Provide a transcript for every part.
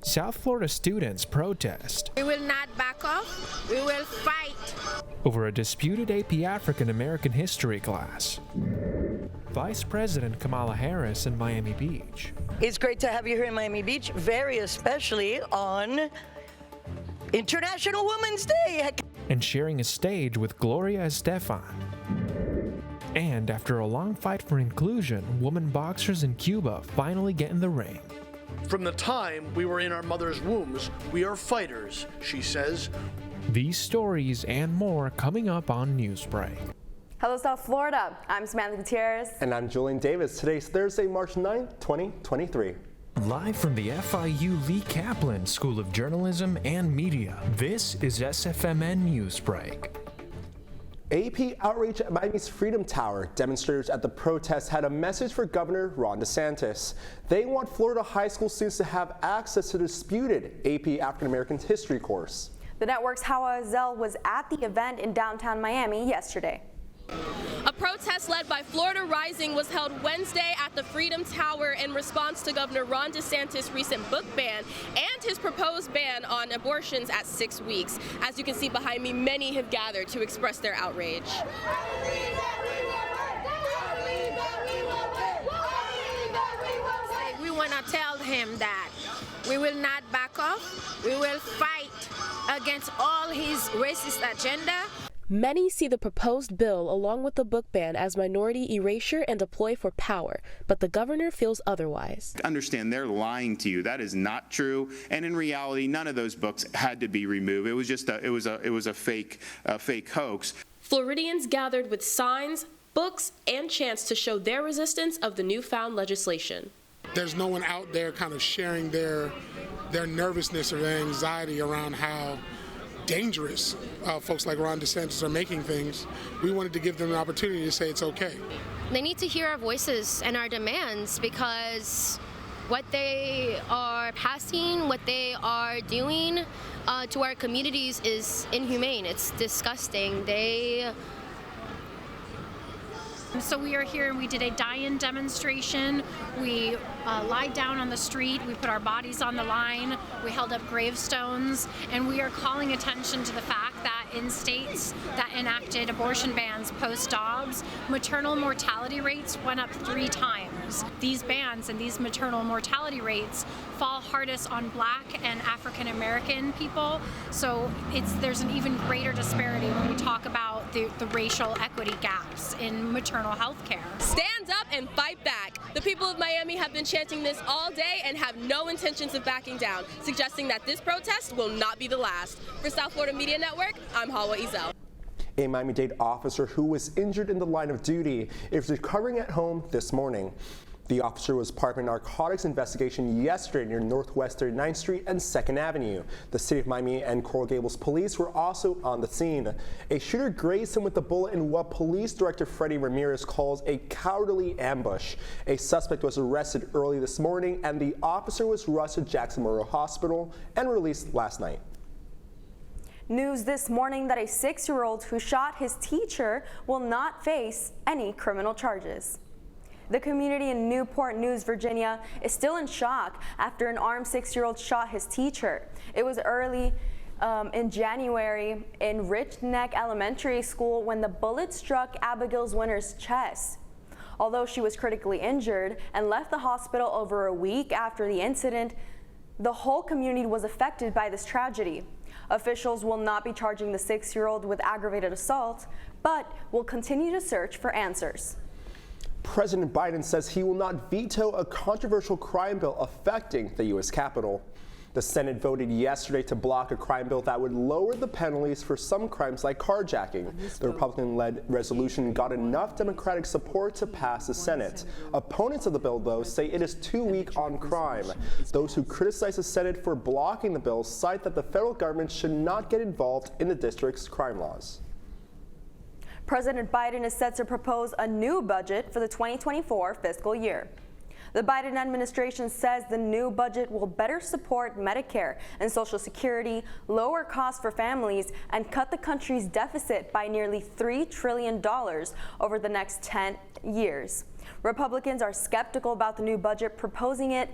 South Florida students protest. We will not back off. We will fight. Over a disputed AP African American history class. Vice President Kamala Harris in Miami Beach. It's great to have you here in Miami Beach, very especially on International Women's Day. And sharing a stage with Gloria Estefan. And after a long fight for inclusion, women boxers in Cuba finally get in the ring. From the time we were in our mother's wombs, we are fighters, she says. These stories and more coming up on Newsbreak. Hello, South Florida. I'm Samantha Gutierrez. And I'm Julian Davis. Today's Thursday, March 9th, 2023. Live from the FIU Lee Kaplan School of Journalism and Media, this is SFMN Newsbreak. AP outreach at Miami's Freedom Tower. Demonstrators at the protest had a message for Governor Ron DeSantis. They want Florida high school students to have access to the disputed AP African American history course. The network's Hawa Azel was at the event in downtown Miami yesterday. A protest led by Florida Rising was held Wednesday at the Freedom Tower in response to Governor Ron DeSantis' recent book ban and his proposed ban on abortions at 6 weeks. As you can see behind me, many have gathered to express their outrage. We want to tell him that we will not back off. We will fight against all his racist agenda. Many see the proposed bill along with the book ban as minority erasure and a ploy for power, but the governor feels otherwise. Understand, they're lying to you. That is not true. And in reality, none of those books had to be removed. It was just a fake hoax. Floridians gathered with signs, books, and chants to show their resistance of the newfound legislation. There's no one out there kind of sharing their nervousness or their anxiety around how dangerous folks like Ron DeSantis are making things. We wanted to give them an opportunity to say it's okay. They need to hear our voices and our demands, because what they are passing, what they are doing to our communities is inhumane. It's disgusting. So we are here and we did a die-in demonstration. We lied down on the street, we put our bodies on the line, we held up gravestones, and we are calling attention to the fact that in states that enacted abortion bans post-Dobbs, maternal mortality rates went up 3 times. These bans and these maternal mortality rates fall hardest on Black and African American people, so there's an even greater disparity when we talk about the racial equity gaps in maternal health care. Stand up and fight back. The people of Miami have been chanting this all day and have no intentions of backing down, suggesting that this protest will not be the last. For South Florida Media Network, I'm Hawa Azel. A Miami-Dade officer who was injured in the line of duty is recovering at home this morning. The officer was part of a narcotics investigation yesterday near Northwest 39th Street and 2nd Avenue. The City of Miami and Coral Gables police were also on the scene. A shooter grazed him with a bullet in what Police Director Freddie Ramirez calls a cowardly ambush. A suspect was arrested early this morning, and the officer was rushed to Jackson Memorial Hospital and released last night. News this morning that a 6-year-old who shot his teacher will not face any criminal charges. The community in Newport News, Virginia is still in shock after an armed 6-year-old shot his teacher. It was early in January in Rich Neck Elementary School when the bullet struck Abigail Winter's chest. Although she was critically injured and left the hospital over a week after the incident, the whole community was affected by this tragedy. Officials will not be charging the 6-year-old with aggravated assault, but will continue to search for answers. President Biden says he will not veto a controversial crime bill affecting the U.S. Capitol. The Senate voted yesterday to block a crime bill that would lower the penalties for some crimes like carjacking. The Republican-led resolution got enough Democratic support to pass the Senate. Opponents of the bill, though, say it is too weak on crime. Those who criticize the Senate for blocking the bill cite that the federal government should not get involved in the district's crime laws. President Biden is set to propose a new budget for the 2024 fiscal year. The Biden administration says the new budget will better support Medicare and Social Security, lower costs for families, and cut the country's deficit by nearly $3 trillion over the next 10 years. Republicans are skeptical about the new budget, proposing it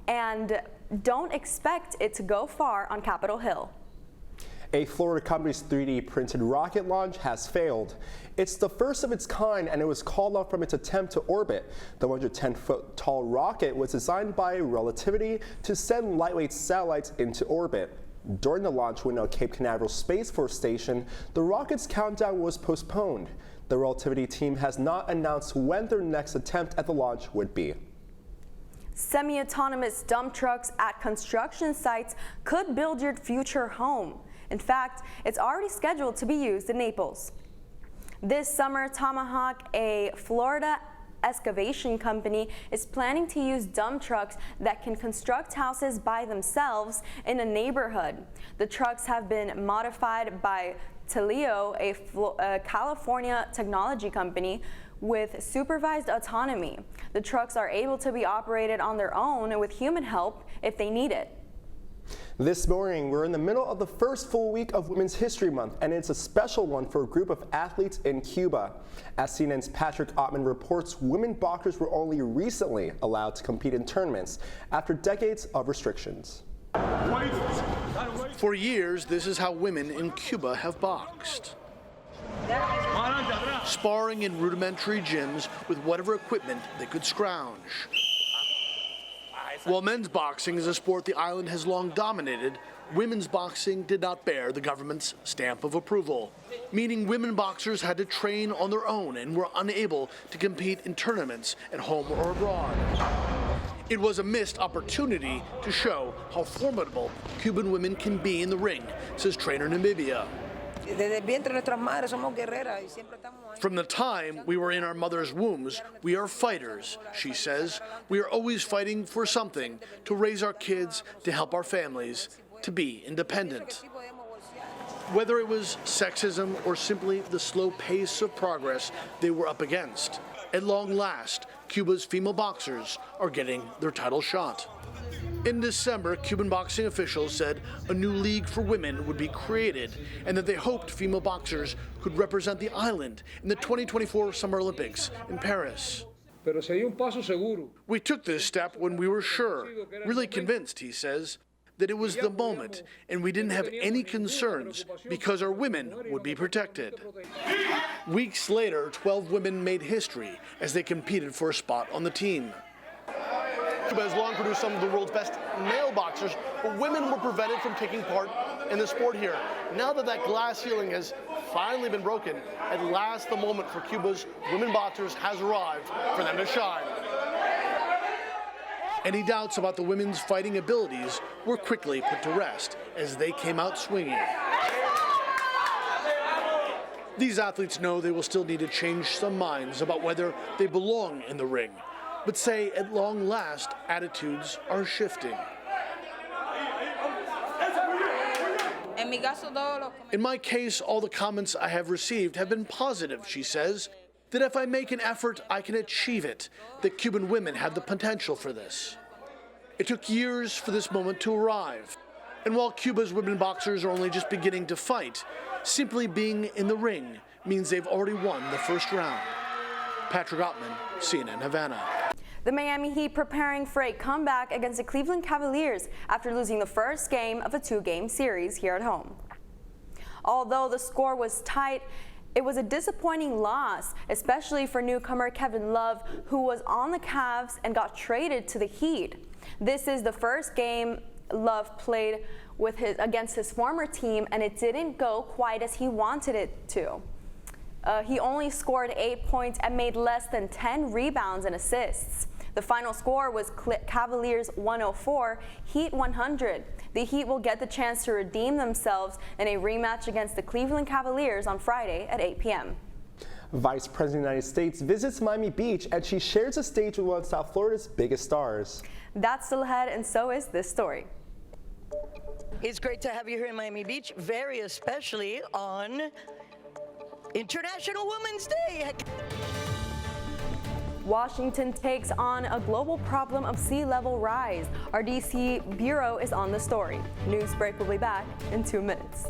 and don't expect it to go far on Capitol Hill. A Florida company's 3D printed rocket launch has failed. It's the first of its kind, and it was called off from its attempt to orbit. The 110-foot tall rocket was designed by Relativity to send lightweight satellites into orbit. During the launch window at Cape Canaveral Space Force Station, the rocket's countdown was postponed. The Relativity team has not announced when their next attempt at the launch would be. Semi-autonomous dump trucks at construction sites could build your future home. In fact, it's already scheduled to be used in Naples. This summer, Tomahawk, a Florida excavation company, is planning to use dump trucks that can construct houses by themselves in a neighborhood. The trucks have been modified by Teleo, a California technology company, with supervised autonomy. The trucks are able to be operated on their own with human help if they need it. This morning, we're in the middle of the first full week of Women's History Month, and it's a special one for a group of athletes in Cuba. As CNN's Patrick Ottman reports, women boxers were only recently allowed to compete in tournaments after decades of restrictions. For years, this is how women in Cuba have boxed. Sparring in rudimentary gyms with whatever equipment they could scrounge. While men's boxing is a sport the island has long dominated, women's boxing did not bear the government's stamp of approval, meaning women boxers had to train on their own and were unable to compete in tournaments at home or abroad. It was a missed opportunity to show how formidable Cuban women can be in the ring, says trainer Namibia. From the time we were in our mother's wombs, we are fighters, she says. We are always fighting for something, to raise our kids, to help our families, to be independent. Whether it was sexism or simply the slow pace of progress they were up against, at long last, Cuba's female boxers are getting their title shot. In December, Cuban boxing officials said a new league for women would be created and that they hoped female boxers could represent the island in the 2024 Summer Olympics in Paris. We took this step when we were sure, really convinced, he says, that it was the moment and we didn't have any concerns because our women would be protected. Weeks later, 12 women made history as they competed for a spot on the team. Cuba has long produced some of the world's best male boxers, but women were prevented from taking part in the sport here. Now that that glass ceiling has finally been broken, at last the moment for Cuba's women boxers has arrived for them to shine. Any doubts about the women's fighting abilities were quickly put to rest as they came out swinging. These athletes know they will still need to change some minds about whether they belong in the ring, but say at long last, attitudes are shifting. In my case, all the comments I have received have been positive, she says, that if I make an effort, I can achieve it, that Cuban women have the potential for this. It took years for this moment to arrive. And while Cuba's women boxers are only just beginning to fight, simply being in the ring means they've already won the first round. Patrick Ottman, CNN, Havana. The Miami Heat preparing for a comeback against the Cleveland Cavaliers after losing the first game of a two-game series here at home. Although the score was tight, it was a disappointing loss, especially for newcomer Kevin Love, who was on the Cavs and got traded to the Heat. This is the first game Love played against his former team, and it didn't go quite as he wanted it to. He only scored 8 points and made less than 10 rebounds and assists. The final score was Cavaliers 104, Heat 100. The Heat will get the chance to redeem themselves in a rematch against the Cleveland Cavaliers on Friday at 8 p.m. Vice President of the United States visits Miami Beach, and she shares a stage with one of South Florida's biggest stars. That's still ahead, and so is this story. It's great to have you here in Miami Beach, very especially on International Women's Day. Washington takes on a global problem of sea level rise. Our DC bureau is on the story. Newsbreak will be back in 2 minutes.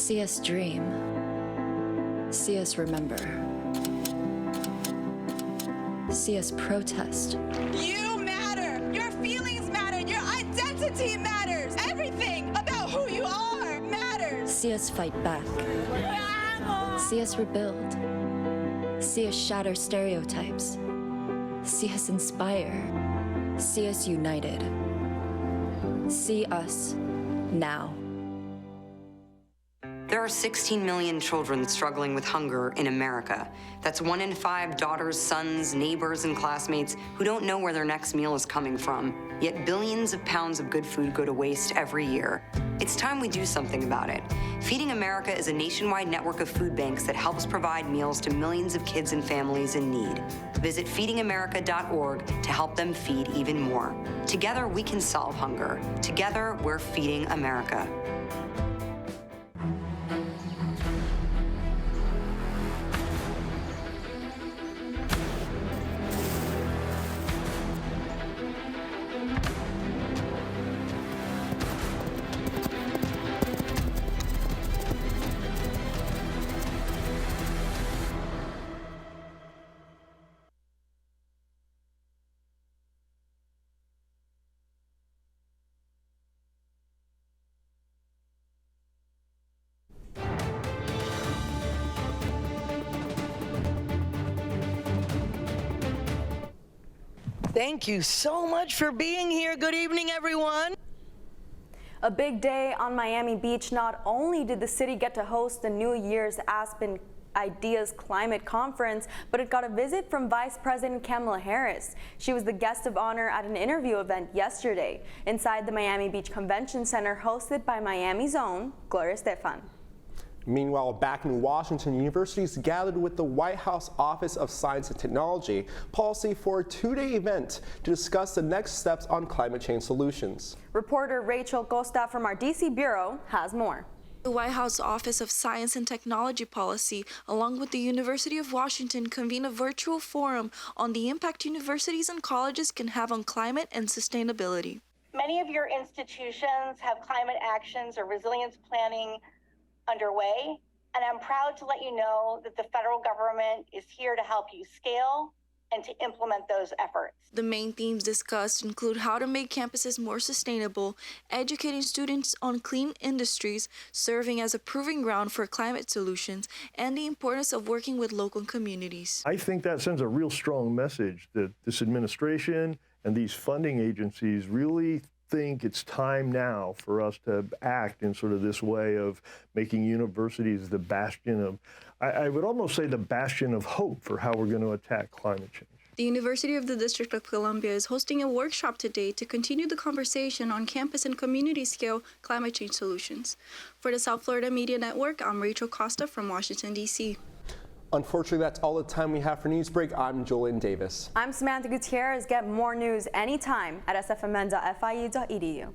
See us dream. See us remember. See us protest. You matter. Your feelings matter. Your identity matters. Everything about who you are matters. See us fight back. See us rebuild. See us shatter stereotypes. See us inspire. See us united. See us now. There are 16 million children struggling with hunger in America. That's 1 in 5 daughters, sons, neighbors, and classmates who don't know where their next meal is coming from. Yet billions of pounds of good food go to waste every year. It's time we do something about it. Feeding America is a nationwide network of food banks that helps provide meals to millions of kids and families in need. Visit feedingamerica.org to help them feed even more. Together, we can solve hunger. Together, we're feeding America. Thank you so much for being here. Good evening, everyone. A big day on Miami Beach. Not only did the city get to host the New Year's Aspen Ideas Climate Conference, but it got a visit from Vice President Kamala Harris. She was the guest of honor at an interview event yesterday inside the Miami Beach Convention Center, hosted by Miami's own Gloria Estefan. Meanwhile, back in Washington, universities gathered with the White House Office of Science and Technology policy for a two-day event to discuss the next steps on climate change solutions. Reporter Rachel Costa from our DC Bureau has more. The White House Office of Science and Technology Policy, along with the University of Washington, convened a virtual forum on the impact universities and colleges can have on climate and sustainability. Many of your institutions have climate actions or resilience planning underway, and I'm proud to let you know that the federal government is here to help you scale and to implement those efforts. The main themes discussed include how to make campuses more sustainable, educating students on clean industries, serving as a proving ground for climate solutions, and the importance of working with local communities. I think that sends a real strong message that this administration and these funding agencies really think it's time now for us to act in sort of this way of making universities the bastion of, I would almost say the bastion of hope for how we're going to attack climate change. The University of the District of Columbia is hosting a workshop today to continue the conversation on campus and community scale climate change solutions. For the South Florida Media Network, I'm Rachel Costa from Washington, D.C. Unfortunately, that's all the time we have for Newsbreak. I'm Julian Davis. I'm Samantha Gutierrez. Get more news anytime at sfmn.fie.edu.